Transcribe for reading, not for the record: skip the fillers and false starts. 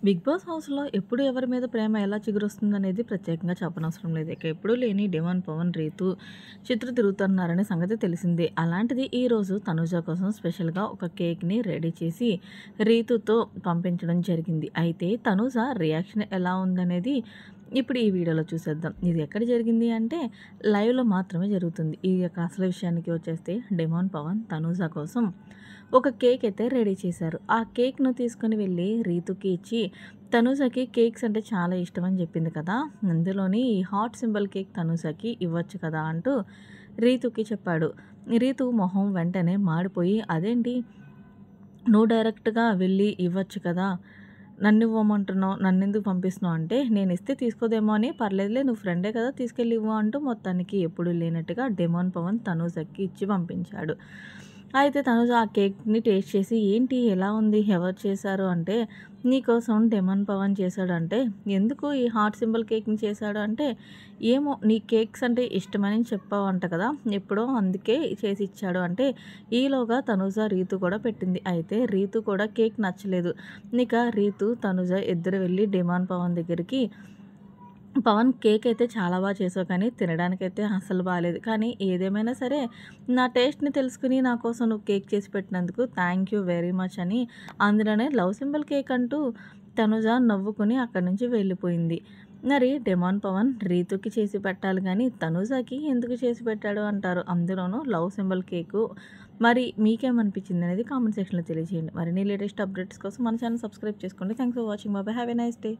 Big boss హౌస్‌లో ఎప్పుడు ఎవరి మీద ప్రేమ ఎలా చిగురొస్తుందనేది ప్రత్యేకంగా చెప్పనవసరం లేదు. ఇక ఎప్పుడూ లేని డెమాన్, పవన్, రీతు తిరుగుతున్నారనే సంగతి తెలిసిందే. అలాంటిది ఈరోజు తనూజ కోసం స్పెషల్‌గా ఒక కేక్‌ని రెడీ చేసి రీతుతో పంపించడం జరిగింది. అయితే తనూజ రియాక్షన్ ఎలా ఉందనేది ఇప్పుడు ఈ వీడియోలో చూసేద్దాం. ఇది ఎక్కడ జరిగింది అంటే లైవ్‌లో మాత్రమే జరుగుతుంది. ఈ యొక్క అసలు విషయానికి వచ్చేస్తే డెమాన్, పవన్ తనూజ కోసం ఒక కేక్ అయితే రెడీ చేశారు. ఆ కేక్‌ను తీసుకొని వెళ్ళి రీతుకి ఇచ్చి తనూజకి కేక్స్ అంటే చాలా ఇష్టం అని చెప్పింది కదా! అందులోని ఈ హార్ట్ సింబల్ కేక్ తనూజకి ఇవ్వచ్చు కదా! అంటూ రీతుకి చెప్పాడు. రీతు మొహం వెంటనే మాడిపోయి అదేంటి నువ్వు డైరెక్ట్‌గా వెళ్ళి ఇవ్వచ్చు కదా! నన్నివ్వమంటున్నావు, నన్నెందుకు పంపిస్తున్నావు అంటే, నేనిస్తే తీసుకోదేమో అని, పర్లేదులే నువ్వు ఫ్రెండే కదా తీసుకెళ్ళి ఇవ్వు అంటూ మొత్తానికి ఎప్పుడూ లేనట్టుగా డెమాన్ పవన్ తనూజకి ఇచ్చి పంపించాడు. అయితే తనూజ ఆ కేక్‌ని టేస్ట్ చేసి, "ఏంటి ఎలా ఉంది? ఎవరు చేశారు?" అంటే, "నీకోసం డెమాన్ పవన్ చేశాడు" అంటే, "ఎందుకు ఈ హార్ట్ సింబల్ కేక్‌ని చేశాడు?" అంటే, "ఏమో నీ కేక్స్ అంటే ఇష్టమని చెప్పావంట కదా! ఎప్పుడో అందుకే చేసి ఇచ్చాడు" అంటే, ఈలోగా తనూజ రీతు కూడా పెట్టింది. అయితే రీతు కూడా కేక్ నచ్చలేదు. ఇక రీతు, తనుజ ఇద్దరు వెళ్లి డిమాండ్ పవన్ దగ్గరికి, "పవన్ కేక్ అయితే చాలా చేసావు కానీ తినడానికైతే అస్సలు బాలేదు. కానీ ఏదేమైనా సరే నా టేస్ట్‌ని తెలుసుకొని నా కోసం నువ్వు కేక్ చేసి పెట్టినందుకు థ్యాంక్ యూ వెరీ మచ్" అని అందులోనే లవ్ సింబల్ కేక్ అంటూ తనుజ నవ్వుకొని అక్కడి నుంచి వెళ్ళిపోయింది. మరి డిమాండ్ పవన్ రీతుకి చేసి పెట్టాలి గానీ తనుజకి ఎందుకు చేసి పెట్టాడు అంటారు. అందులోనూ లవ్ సింబల్ కేకు. మరి మీకేమనిపించింది అనేది కామెంట్ సెక్షన్‌లో తెలియజేయండి. మరిన్ని లేటెస్ట్ అప్డేట్స్ కోసం మన ఛానల్ సబ్స్క్రైబ్ చేసుకోండి. Thanks for watching. By by. Have a nice day.